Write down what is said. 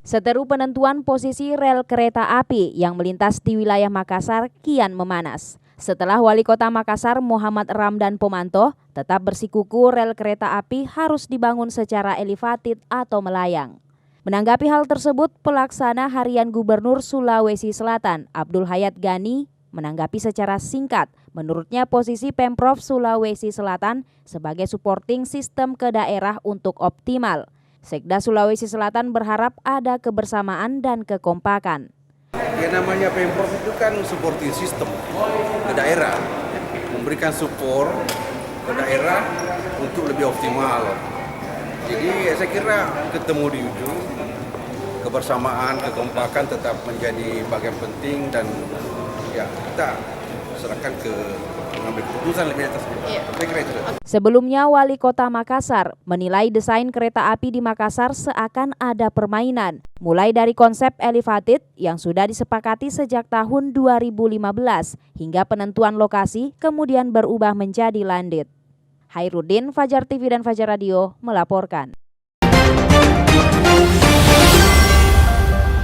Seteru penentuan posisi rel kereta api yang melintas di wilayah Makassar kian memanas. Setelah Wali Kota Makassar Muhammad Ramdan Pomanto tetap bersikuku rel kereta api harus dibangun secara elevated atau melayang. Menanggapi hal tersebut, pelaksana harian Gubernur Sulawesi Selatan Abdul Hayat Gani menanggapi secara singkat, menurutnya posisi Pemprov Sulawesi Selatan sebagai supporting sistem ke daerah untuk optimal. Sekda Sulawesi Selatan berharap ada kebersamaan dan kekompakan. Ya namanya Pemprov itu kan supporting system ke daerah, memberikan support ke daerah untuk lebih optimal. Jadi saya kira ketemu di ujung, kebersamaan, kekompakan tetap menjadi bagian penting dan ya kita serahkan ke mengambil keputusan lebih atas. Saya kira itu. Sebelumnya, Wali Kota Makassar menilai desain kereta api di Makassar seakan ada permainan, mulai dari konsep elevated yang sudah disepakati sejak tahun 2015 hingga penentuan lokasi kemudian berubah menjadi landed. Hairudin, Fajar TV dan Fajar Radio melaporkan.